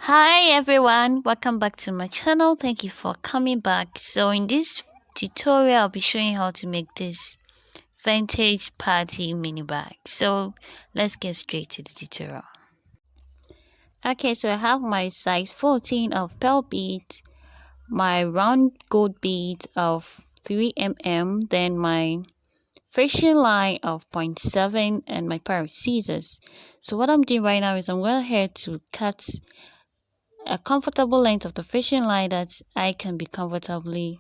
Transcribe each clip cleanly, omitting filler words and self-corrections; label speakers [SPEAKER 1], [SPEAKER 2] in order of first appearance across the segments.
[SPEAKER 1] Hi everyone, welcome back to my channel. Thank you for coming back. So in this tutorial I'll be showing you how to make this vintage party mini bag. So let's get straight to the tutorial. Okay, so I have my size 14 of pearl bead, my round gold bead of 3 mm, then my fishing line of 0.7 and my pair of scissors. So what I'm doing right now is I'm going ahead to cut a comfortable length of the fishing line that I can be comfortably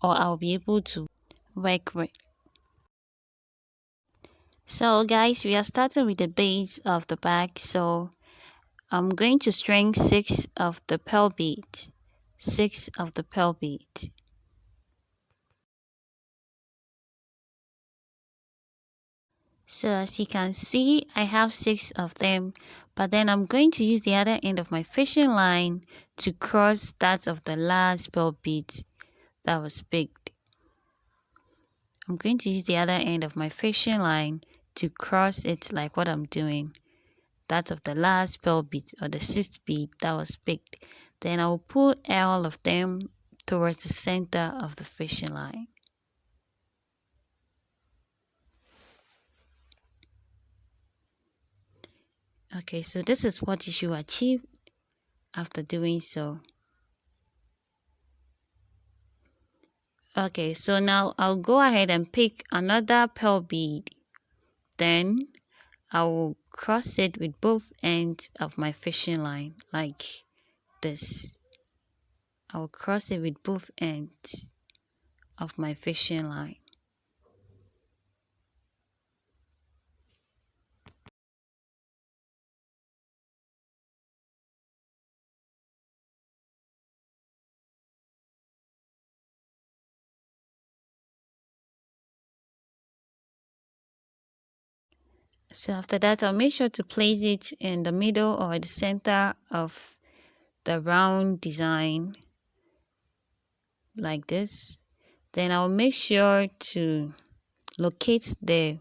[SPEAKER 1] or I'll be able to work with. So guys, we are starting with the base of the bag. So I'm going to string 6 of the pearl bead. 6 of the pearl bead. So as you can see, I have 6 of them, but then I'm going to use the other end of my fishing line to cross that of the last pearl bead that was picked. I'm going to use the other end of my fishing line to cross it like what I'm doing. That of the last pearl bead or the sixth bead that was picked. Then I will pull all of them towards the center of the fishing line. Okay, so this is what you should achieve after doing so. Okay, so now I'll go ahead and pick another pearl bead. Then I will cross it with both ends of my fishing line like this. I will cross it with both ends of my fishing line. So after that, I'll make sure to place it in the middle or the center of the round design like this. Then I'll make sure to locate the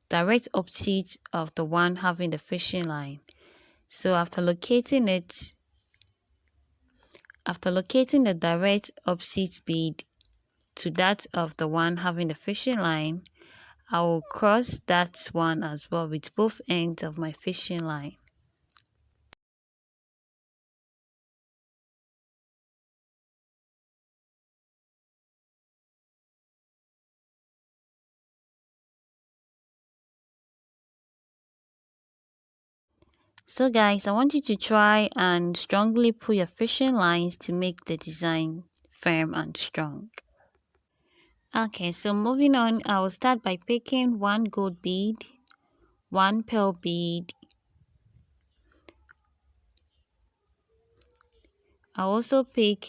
[SPEAKER 1] direct opposite of the one having the fishing line. So after locating the direct opposite bead to that of the one having the fishing line, I will cross that one as well with both ends of my fishing line. So guys, I want you to try and strongly pull your fishing lines to make the design firm and strong. Okay, so moving on, I will start by picking one gold bead, one pearl bead. I'll also pick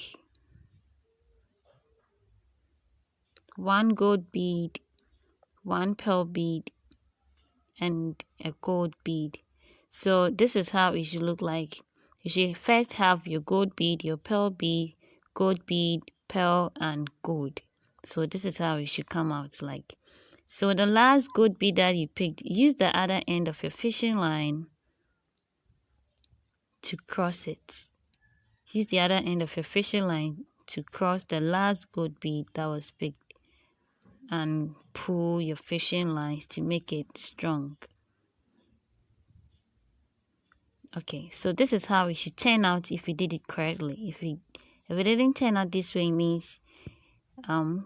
[SPEAKER 1] one gold bead, one pearl bead, and a gold bead. So this is how it should look like. You should first have your gold bead, your pearl bead, gold bead, pearl, and gold. So this is how it should come out like. So the last gold bead that you picked, use the other end of your fishing line to cross it. Use the other end of your fishing line to cross the last gold bead that was picked and pull your fishing lines to make it strong. Okay, so this is how it should turn out if you did it correctly. If it didn't turn out this way, it means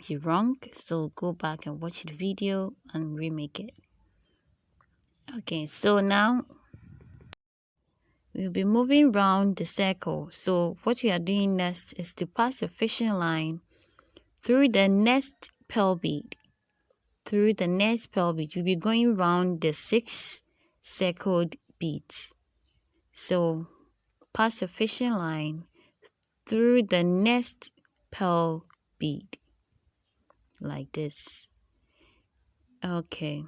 [SPEAKER 1] you're wrong. So go back and watch the video and remake it. Okay, so now we'll be moving around the circle. So what we are doing next is to pass your fishing line through the next pearl bead. Through the next pearl bead, we'll be going around the 6 circled beads. So pass your fishing line through the next pearl bead like this. Okay,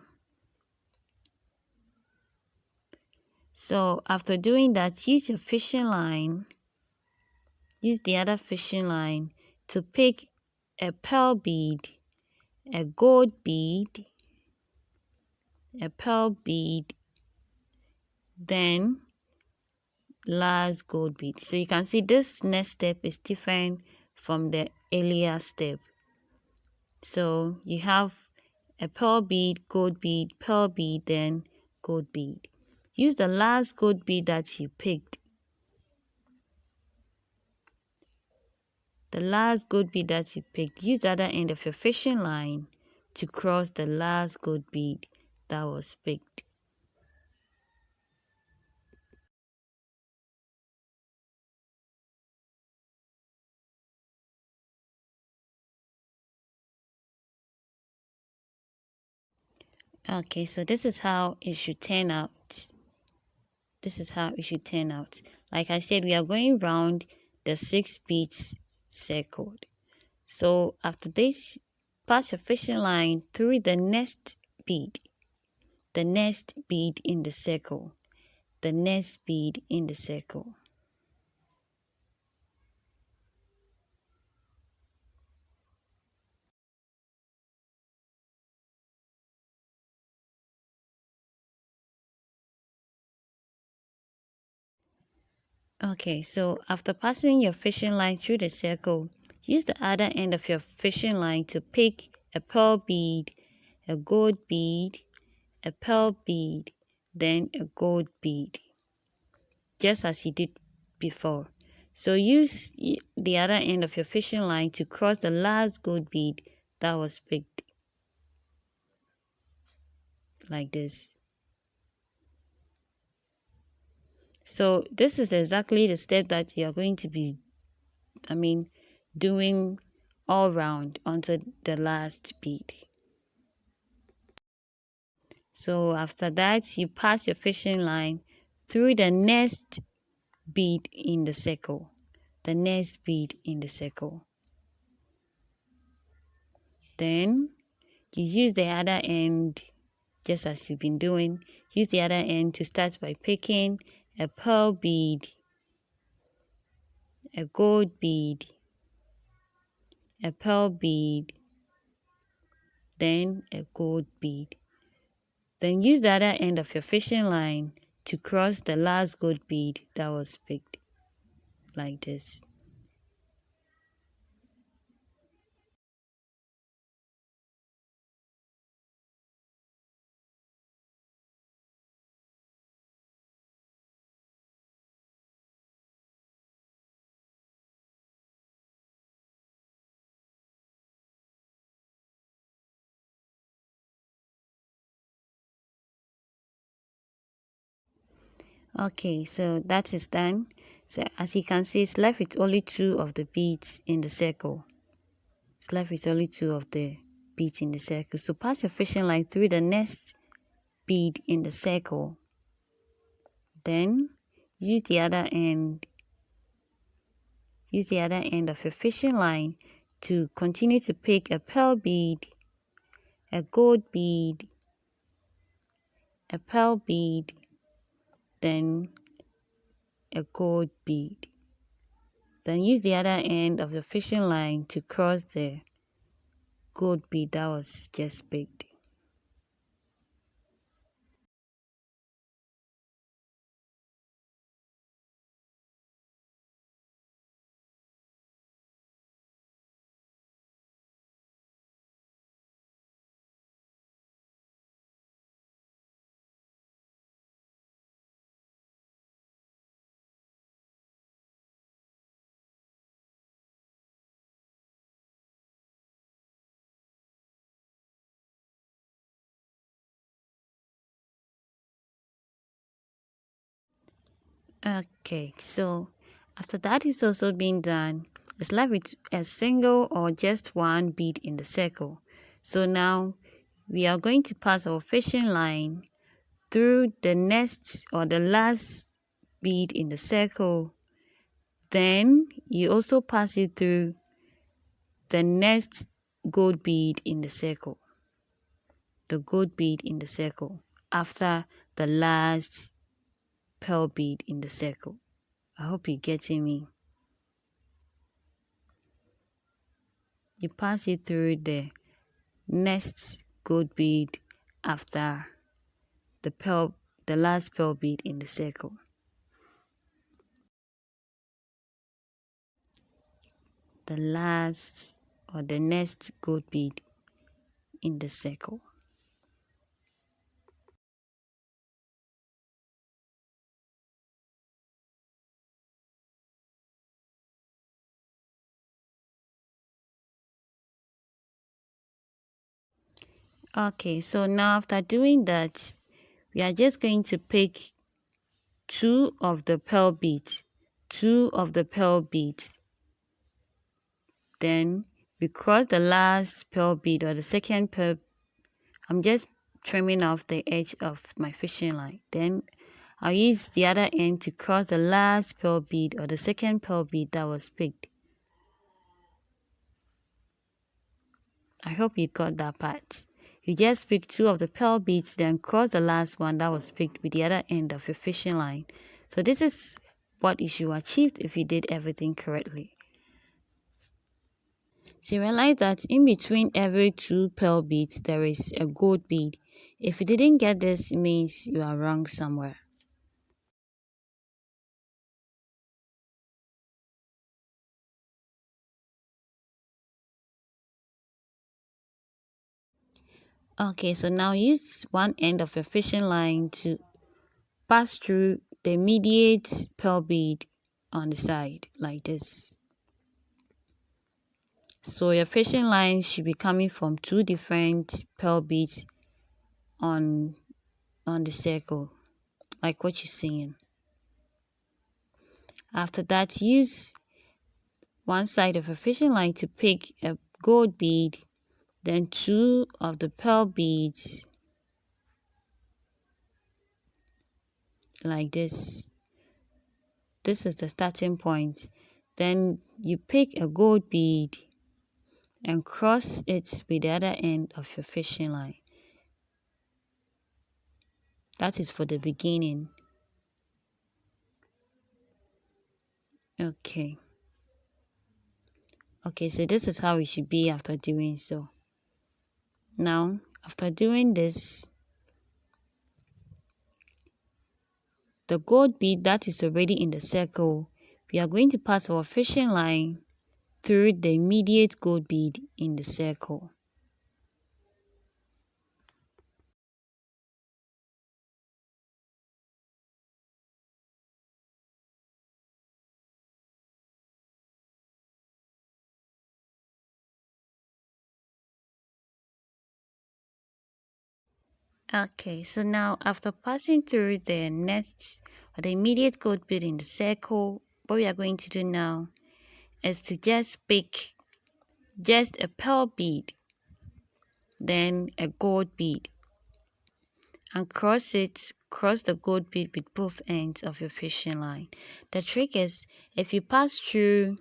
[SPEAKER 1] so after doing that, use your fishing line, use the other fishing line to pick a pearl bead, a gold bead, a pearl bead, then last gold bead. So you can see this next step is different from the earlier step. So you have a pearl bead, gold bead, pearl bead, then gold bead. Use the last gold bead that you picked. The last gold bead that you picked, use the other end of your fishing line to cross the last gold bead that was picked. Okay, so this is how it should turn out. This is how it should turn out. Like I said, we are going round the 6 beads circled. So after this, pass your fishing line through the next bead in the circle, the next bead in the circle. Okay, so after passing your fishing line through the circle, use the other end of your fishing line to pick a pearl bead, a gold bead, a pearl bead, then a gold bead, just as you did before. So use the other end of your fishing line to cross the last gold bead that was picked, like this. So this is exactly the step that you are going to be, doing all round until the last bead. So after that, you pass your fishing line through the next bead in the circle, the next bead in the circle. Then you use the other end, just as you've been doing. Use the other end to start by picking a pearl bead, a gold bead, a pearl bead, then a gold bead. Then use the other end of your fishing line to cross the last gold bead that was picked, like this. Okay, so that is done. So as you can see, it's left with only 2 of the beads in the circle. It's left with only 2 of the beads in the circle. So pass your fishing line through the next bead in the circle. Then use the other end. Use the other end of your fishing line to continue to pick a pearl bead, a gold bead, a pearl bead, then a gold bead. Then use the other end of the fishing line to cross the gold bead that was just picked. Okay, so after that is also being done, it's left with a single or just one bead in the circle. So now we are going to pass our fishing line through the next or the last bead in the circle. Then you also pass it through the next gold bead in the circle, the gold bead in the circle, after the last pearl bead in the circle. I hope you're getting me. You pass it through the next gold bead after the last pearl bead in the circle. the last or the next gold bead in the circle. Okay, so now after doing that, we are just going to pick two of the pearl beads, then we cross the last pearl bead or the second pearl. I'm just trimming off the edge of my fishing line. Then I'll use the other end to cross the last pearl bead or the second pearl bead that was picked. I hope you got that part. You just pick two of the pearl beads, then cross the last one that was picked with the other end of your fishing line. So this is what you should achieve if you did everything correctly. So you realize that in between every two pearl beads, there is a gold bead. If you didn't get this, it means you are wrong somewhere. Okay, so now use one end of your fishing line to pass through the immediate pearl bead on the side like this. So your fishing line should be coming from two different pearl beads on the circle, like what you're seeing. After that, use one side of a fishing line to pick a gold bead, then two of the pearl beads like this. This is the starting point. Then you pick a gold bead and cross it with the other end of your fishing line. That is for the beginning. Okay, so this is how it should be after doing so. Now, after doing this, the gold bead that is already in the circle, we are going to pass our fishing line through the immediate gold bead in the circle. Okay, so now after passing through the next or the immediate gold bead in the circle, what we are going to do now is to just pick just a pearl bead, then a gold bead, and cross the gold bead with both ends of your fishing line. The trick is, if you pass through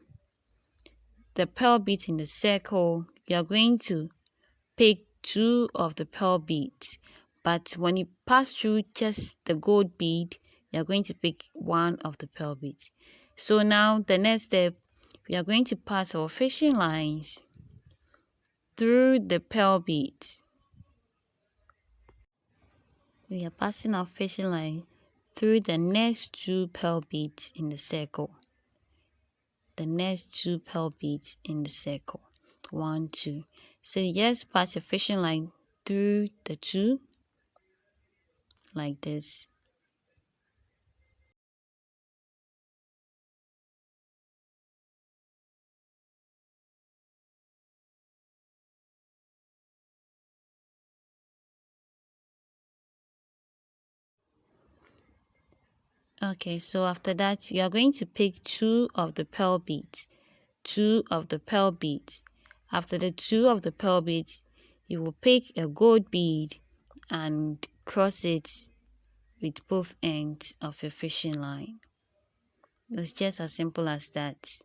[SPEAKER 1] the pearl beads in the circle, you are going to pick two of the pearl beads, but when you pass through just the gold bead, you are going to pick one of the pearl beads. So now the next step, we are going to pass our fishing lines through the pearl beads. We are passing our fishing line through the next two pearl beads in the circle. The next two pearl beads in the circle. 1, 2. So you just pass your fishing line through the two like this. Okay, so after that, you are going to pick two of the pearl beads. After the two of the pearl beads, you will pick a gold bead and cross it with both ends of your fishing line. It's just as simple as that.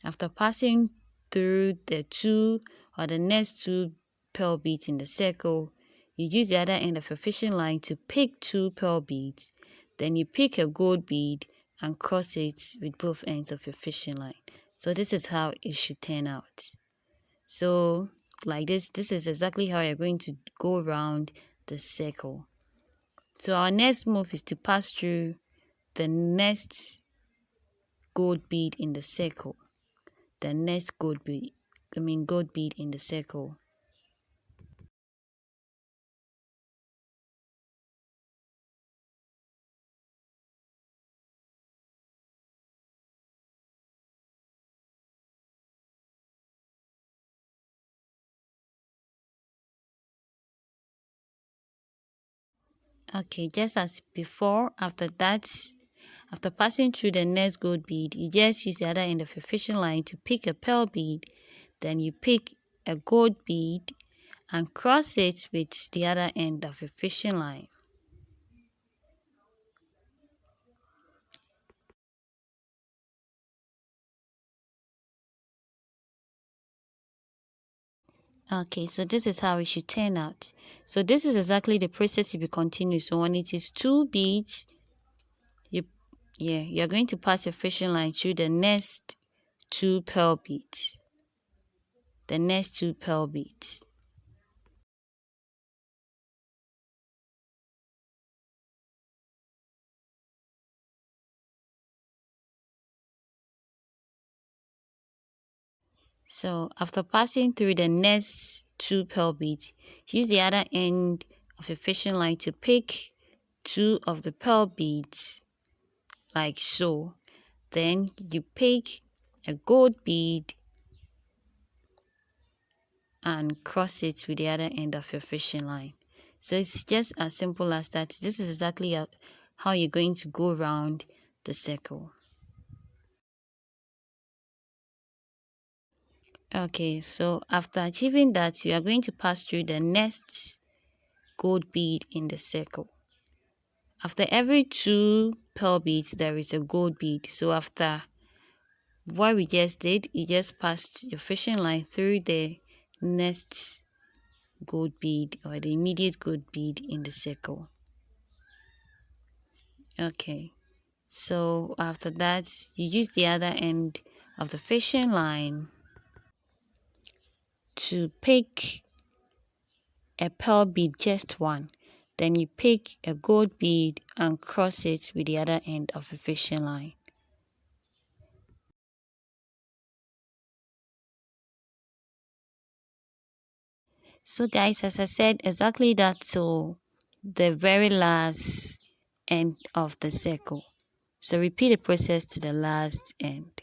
[SPEAKER 1] After passing through the two or the next two pearl beads in the circle, you use the other end of your fishing line to pick two pearl beads. Then you pick a gold bead and cross it with both ends of your fishing line. So this is how it should turn out. So like this is exactly how you're going to go around the circle. So our next move is to pass through the next gold bead in the circle. The next gold bead in the circle. Okay, just as before, after passing through the next gold bead, you just use the other end of your fishing line to pick a pearl bead. Then you pick a gold bead and cross it with the other end of your fishing line. Okay, so this is how it should turn out. So this is exactly the process you will continue. So when it is two beads, you're going to pass your fishing line through the next two pearl beads. The next two pearl beads. So after passing through the next two pearl beads, use the other end of your fishing line to pick two of the pearl beads like so. Then you pick a gold bead and cross it with the other end of your fishing line. So it's just as simple as that. This is exactly how you're going to go around the circle. Okay, so after achieving that, you are going to pass through the next gold bead in the circle. After every two pearl beads, there is a gold bead. So after what we just did, you just passed your fishing line through the next gold bead or the immediate gold bead in the circle. Okay, so after that, you use the other end of the fishing line to pick a pearl bead, just one. Then you pick a gold bead and cross it with the other end of the fishing line. So guys, as I said, exactly that to the very last end of the circle. So repeat the process to the last end.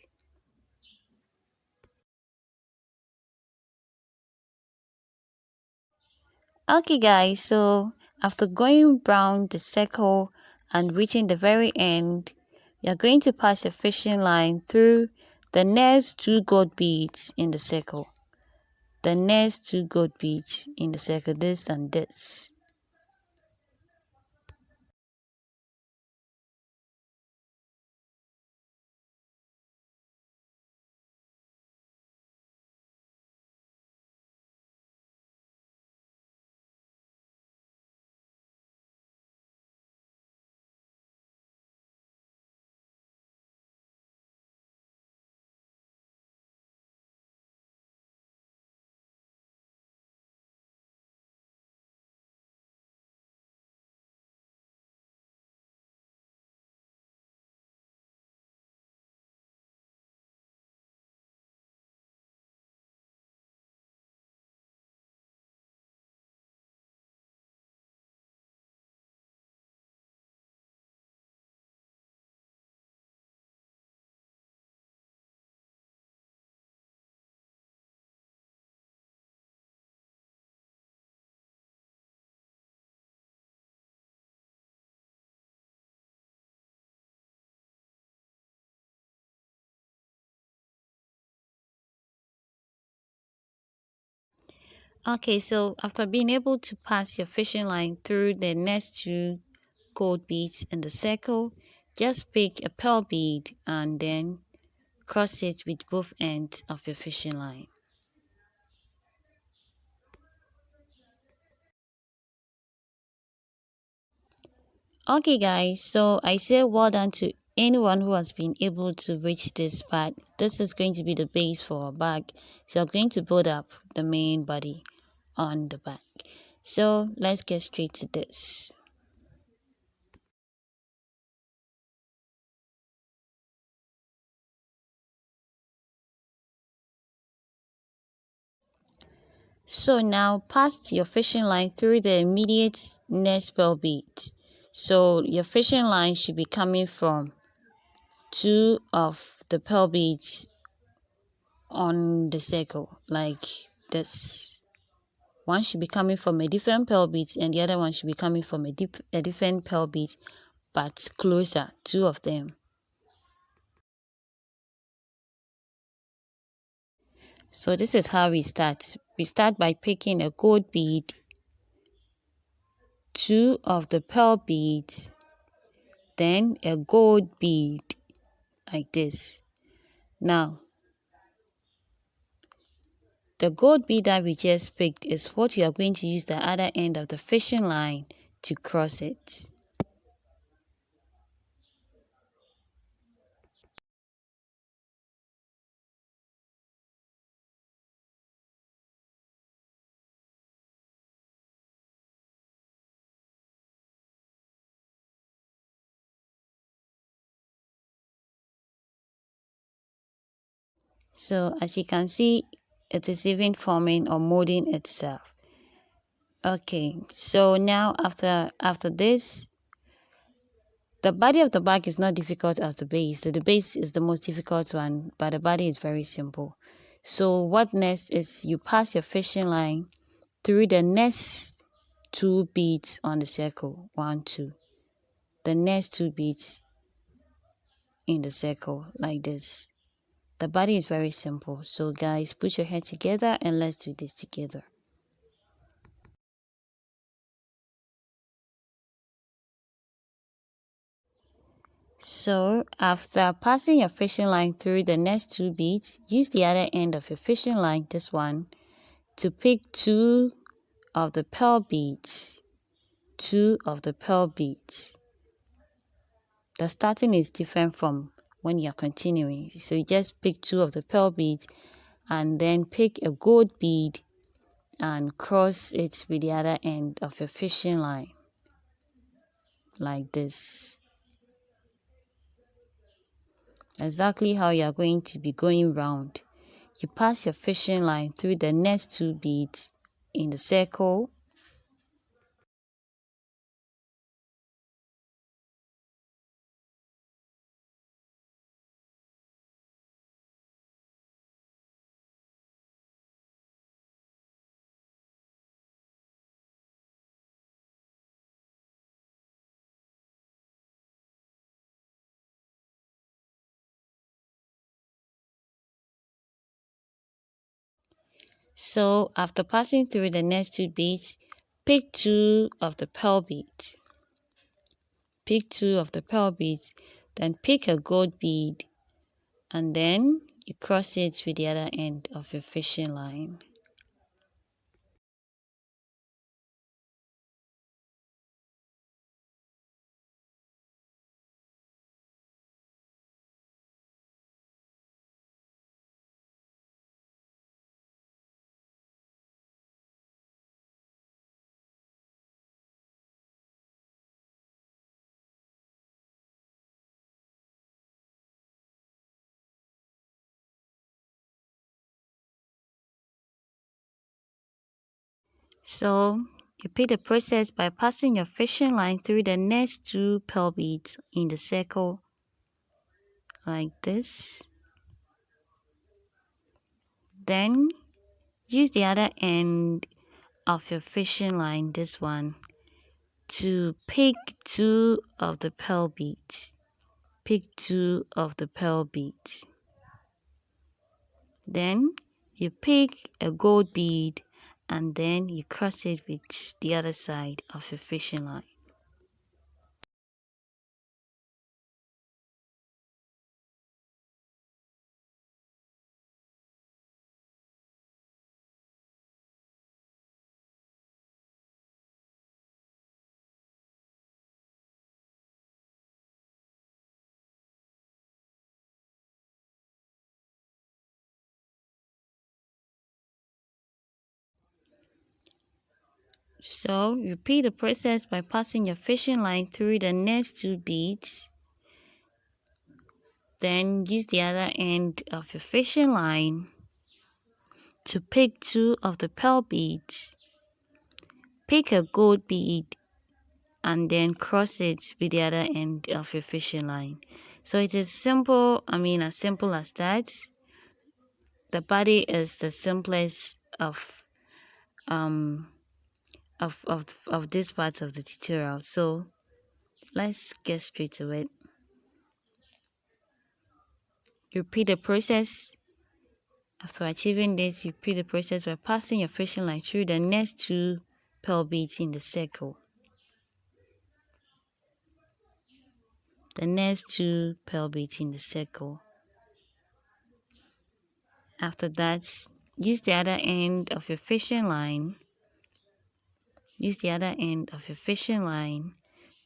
[SPEAKER 1] Okay guys, so after going round the circle and reaching the very end, you're going to pass your fishing line through the next two gold beads in the circle. The next two gold beads in the circle, this and this. Okay, so after being able to pass your fishing line through the next two gold beads in the circle, just pick a pearl bead and then cross it with both ends of your fishing line. Okay guys, so I say well done to anyone who has been able to reach this part. This is going to be the base for our bag. So I'm going to build up the main body on the back. So let's get straight to this. So now pass your fishing line through the immediate next pearl bead. So your fishing line should be coming from two of the pearl beads on the circle, like this. One should be coming from a different pearl bead and the other one should be coming from a different pearl bead, but closer, two of them. So this is how we start. We start by picking a gold bead, two of the pearl beads, then a gold bead, like this. Now, the gold bead that we just picked is what you are going to use the other end of the fishing line to cross it. So as you can see, it is even forming or molding itself. Okay, so now after this, the body of the bag is not difficult as the base. So the base is the most difficult one, but the body is very simple. So what next is you pass your fishing line through the next two beads on the circle. 1, 2. The next two beads in the circle, like this. The body is very simple. So guys, put your head together and let's do this together. So after passing your fishing line through the next two beads, use the other end of your fishing line, this one, to pick two of the pearl beads. Two of the pearl beads. The starting is different from when you're continuing. So you just pick two of the pearl beads and then pick a gold bead and cross it with the other end of your fishing line, like this. Exactly how you're going to be going round. You pass your fishing line through the next two beads in the circle. So after passing through the next two beads, pick two of the pearl beads. Pick two of the pearl beads, then pick a gold bead, and then you cross it with the other end of your fishing line. So repeat the process by passing your fishing line through the next two pearl beads in the circle, like this. Then use the other end of your fishing line, this one, to pick two of the pearl beads. Pick two of the pearl beads. Then you pick a gold bead and then you cross it with the other side of your fishing line. So repeat the process by passing your fishing line through the next two beads. Then use the other end of your fishing line to pick 2 of the pearl beads, pick a gold bead, and then cross it with the other end of your fishing line. So it is simple, as simple as that. The body is the simplest of this part of the tutorial. So let's get straight to it. Repeat the process. After achieving this, you repeat the process by passing your fishing line through the next 2 pearl beads in the circle. The next 2 pearl beads in the circle. After that, use the other end of your fishing line. Use the other end of your fishing line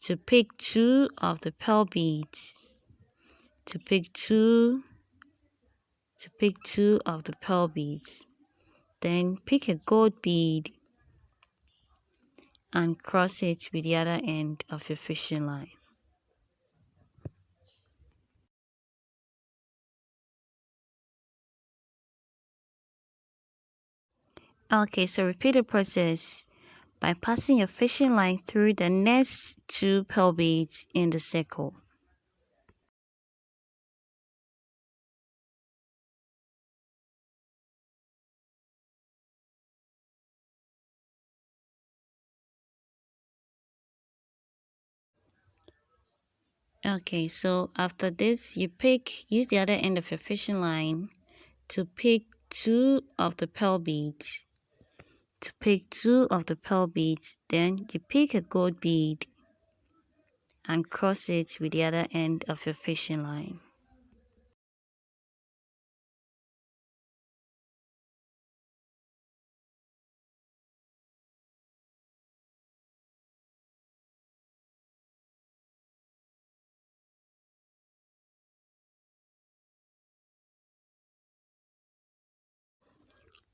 [SPEAKER 1] to pick 2 of the pearl beads. To pick two of the pearl beads. Then pick a gold bead and cross it with the other end of your fishing line. Okay, so repeat the process by passing your fishing line through the next 2 pearl beads in the circle. Okay, so after this, use the other end of your fishing line to pick 2 of the pearl beads. To pick 2 of the pearl beads, then you pick a gold bead and cross it with the other end of your fishing line.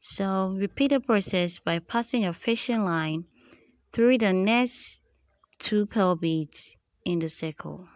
[SPEAKER 1] So repeat the process by passing your fishing line through the next 2 pearl beads in the circle.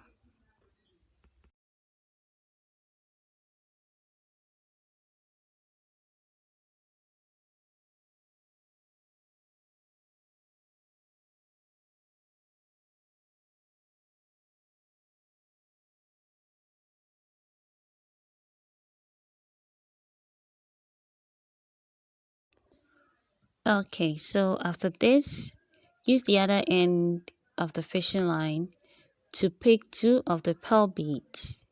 [SPEAKER 1] Okay, so after this, use the other end of the fishing line to pick 2 of the pearl beads.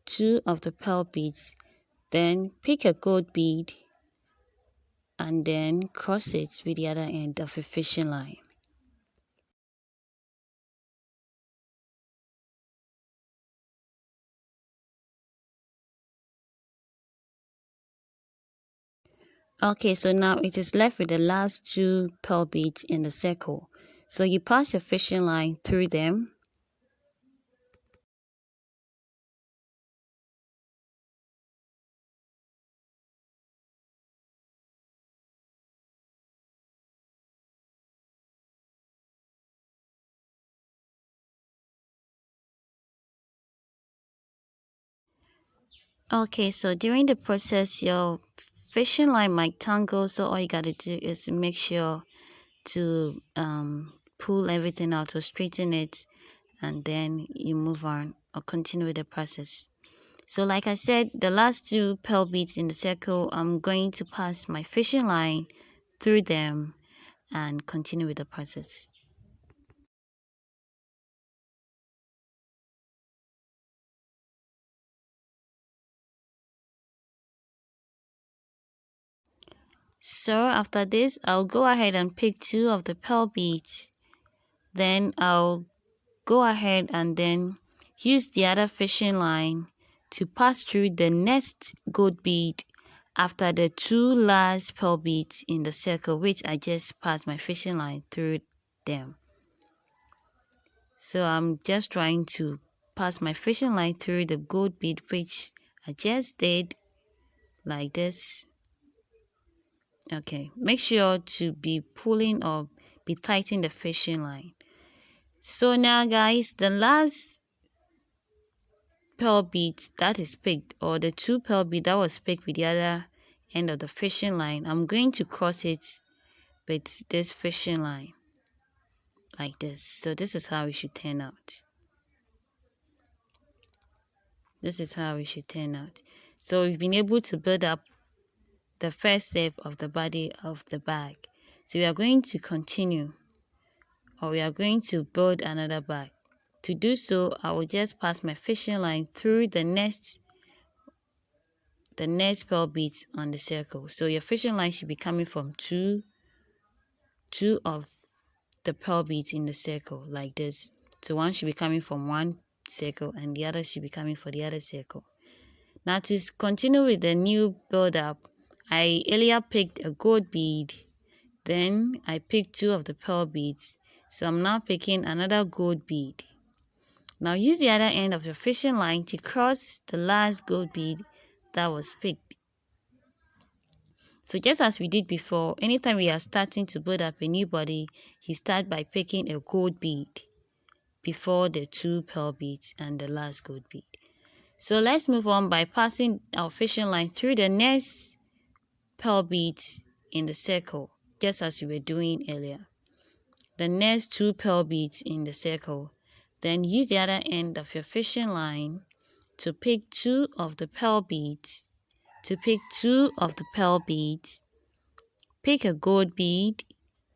[SPEAKER 1] 2 of the pearl beads. Then pick a gold bead and then cross it with the other end of your fishing line. Okay, so now it is left with the last 2 pearl beads in the circle. So you pass your fishing line through them. Okay, so during the process, your fishing line might tangle, so all you gotta do is make sure to pull everything out or straighten it, and then you move on or continue with the process. So like I said, the last 2 pearl beads in the circle, I'm going to pass my fishing line through them and continue with the process. So after this, I'll go ahead and pick 2 of the pearl beads. Then I'll go ahead and then use the other fishing line to pass through the next gold bead after the 2 last pearl beads in the circle, which I just passed my fishing line through them. So I'm just trying to pass my fishing line through the gold bead, which I just did like this. Okay, make sure to be pulling or be tightening the fishing line. So now guys, the last pearl bead that is picked, or the 2 pearl bead that was picked with the other end of the fishing line, I'm going to cross it with this fishing line like this. So this is how it should turn out. This is how it should turn out. So we've been able to build up the first step of the body of the bag. So we are going to continue, or we are going to build another bag. To do so, I will just pass my fishing line through the next pearl beads on the circle. So your fishing line should be coming from two of the pearl beads in the circle like this. So one should be coming from one circle and the other should be coming for the other circle. Now to continue with the new build up, I earlier picked a gold bead, then I picked two of the pearl beads. So I'm now picking another gold bead. Now use the other end of your fishing line to cross the last gold bead that was picked. So just as we did before, anytime we are starting to build up a new body, you start by picking a gold bead before the two pearl beads and the last gold bead. So let's move on by passing our fishing line through the next pearl beads in the circle, just as we were doing earlier. The next two pearl beads in the circle. Then use the other end of your fishing line to pick two of the pearl beads. Pick a gold bead,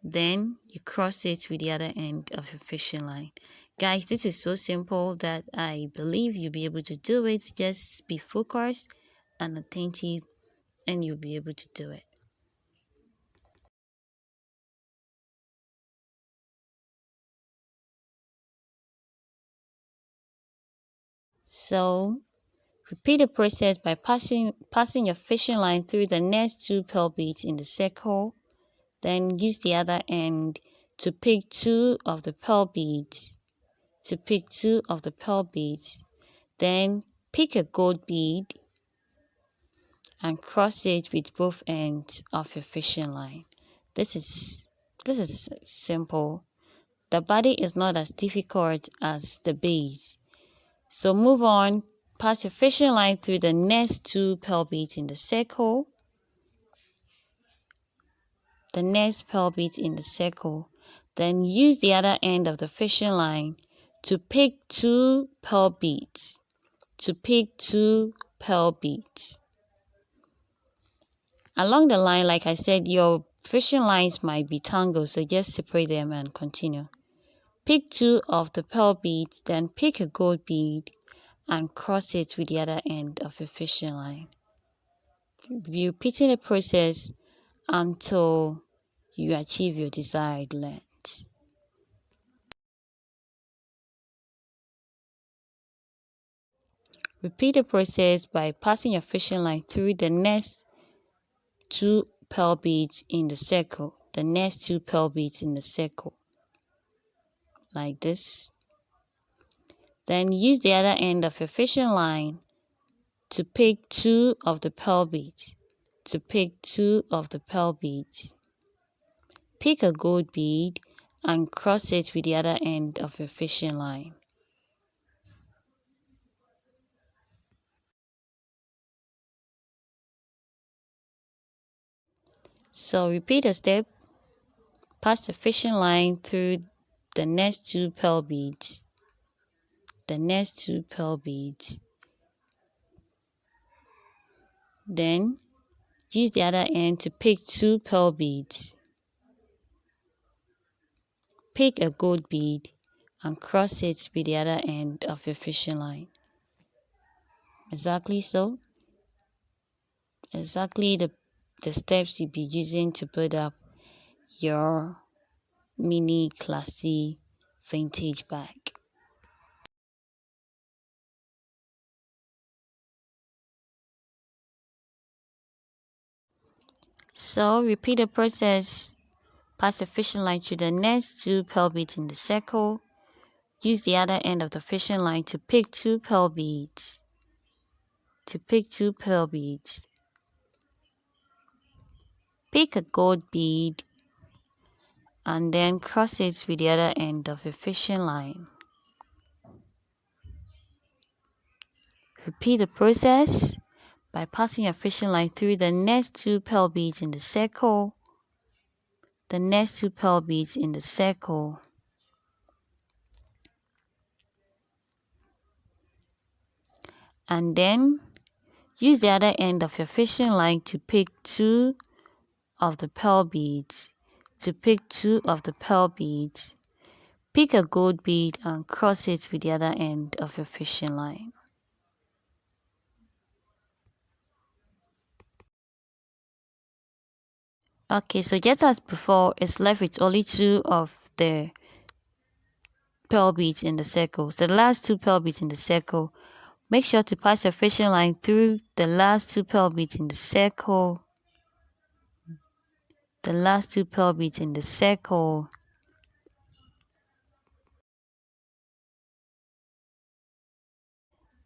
[SPEAKER 1] then you cross it with the other end of your fishing line. Guys, this is so simple that I believe you'll be able to do it. Just be focused and attentive and you'll be able to do it. So repeat the process by passing your fishing line through the next two pearl beads in the circle. Then use the other end to pick two of the pearl beads. Then pick a gold bead and cross it with both ends of your fishing line. This is simple. The body is not as difficult as the base. So move on, pass your fishing line through the next two pearl beads in the circle. Then use the other end of the fishing line to pick two pearl beads. Along the line, like I said, your fishing lines might be tangled, so just separate them and continue. Pick two of the pearl beads, then pick a gold bead and cross it with the other end of your fishing line. Be repeating the process until you achieve your desired length. Repeat the process by passing your fishing line through the next two pearl beads in the circle. Like this. Then use the other end of your fishing line to pick two of the pearl beads. Pick a gold bead and cross it with the other end of your fishing line. So repeat the step. Pass the fishing line through the next two pearl beads. Then use the other end to pick two pearl beads. Pick a gold bead and cross it with the other end of your fishing line. Exactly so. Exactly the steps you'll be using to build up your mini classy vintage bag. So repeat the process. Pass the fishing line through the next two pearl beads in the circle. Use the other end of the fishing line to pick two pearl beads. Pick a gold bead and then cross it with the other end of your fishing line. Repeat the process by passing your fishing line through the next 2 pearl beads in the circle, the next 2 pearl beads in the circle, and then use the other end of your fishing line to pick 2 of the pearl beads. Pick a gold bead and cross it with the other end of your fishing line. Okay, so just as before, it's left with only 2 of the pearl beads in the circle. So the last 2 pearl beads in the circle, make sure to pass your fishing line through the last 2 pearl beads in the circle, the last 2 pearl beads in the circle.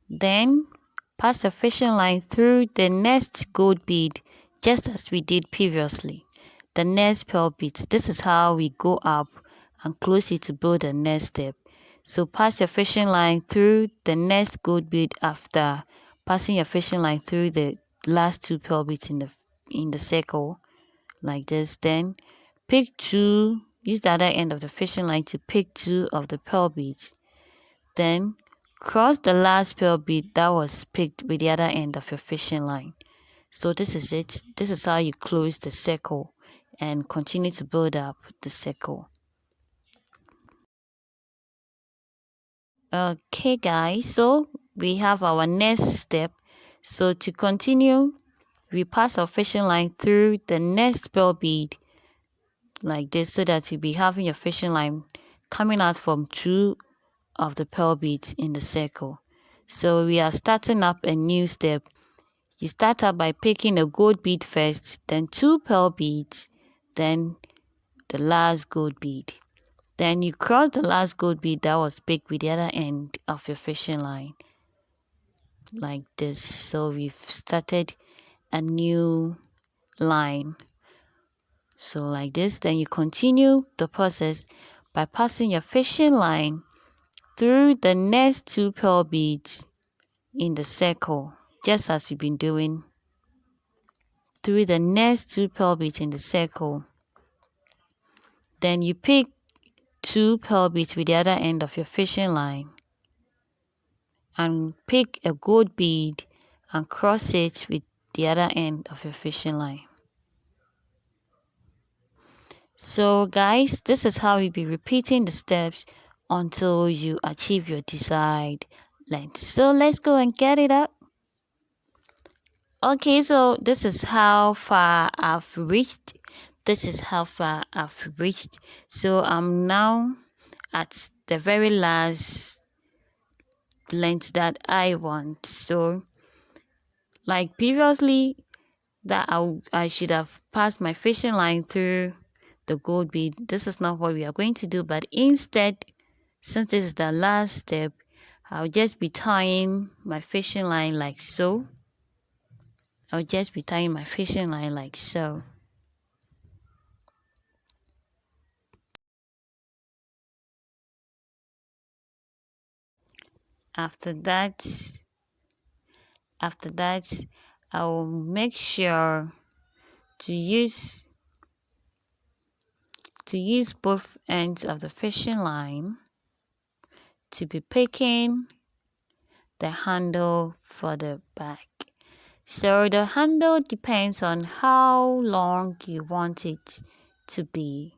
[SPEAKER 1] Then pass the fishing line through the next gold bead, just as we did previously. The next pearl bead. This is how we go up and close it to build the next step. So pass your fishing line through the next gold bead after passing your fishing line through the last 2 pearl beads in the circle, like this. Then pick 2. Use the other end of the fishing line to pick 2 of the pearl beads. Then cross the last pearl bead that was picked with the other end of your fishing line. So this is it. This is how you close the circle and continue to build up the circle. Okay guys, so we have our next step. So to continue, we pass our fishing line through the next pearl bead like this, so that you'll be having your fishing line coming out from 2 of the pearl beads in the circle. So we are starting up a new step. You start up by picking a gold bead first, then 2 pearl beads, then the last gold bead. Then you cross the last gold bead that was picked with the other end of your fishing line like this. So we've started a new line. So like this, then you continue the process by passing your fishing line through the next 2 pearl beads in the circle, just as we've been doing. Through the next 2 pearl beads in the circle. Then you pick 2 pearl beads with the other end of your fishing line and pick a gold bead and cross it with the other end of your fishing line. So guys, this is how you'll be repeating the steps until you achieve your desired length. So let's go and get it up. Okay, so this is how far I've reached. So I'm now at the very last length that I want. So like previously, that I should have passed my fishing line through the gold bead. This is not what we are going to do, but instead, since this is the last step, I'll just be tying my fishing line like so. After that, I will make sure to use both ends of the fishing line to be picking the handle for the back. So the handle depends on how long you want it to be.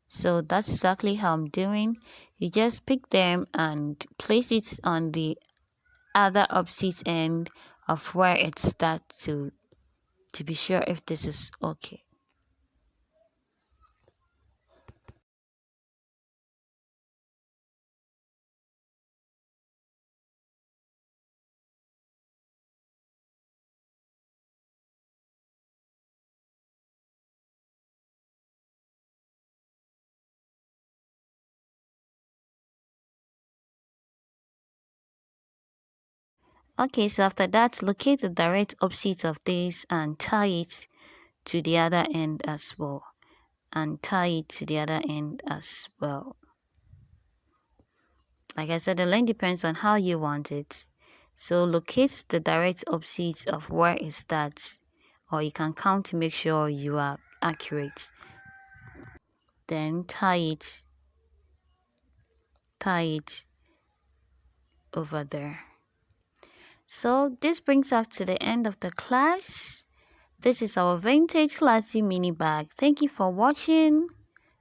[SPEAKER 1] So that's exactly how I'm doing. You just pick them and place it on the other opposite end of where it starts to be sure if this is okay. Okay, so after that, locate the direct opposite of this and tie it to the other end as well. Like I said, the length depends on how you want it. So locate the direct opposite of where it starts, or you can count to make sure you are accurate. Then tie it over there. So this brings us to the end of the class. This is our vintage classy mini bag. Thank you for watching.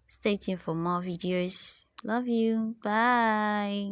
[SPEAKER 1] Stay tuned for more videos. Love you. Bye.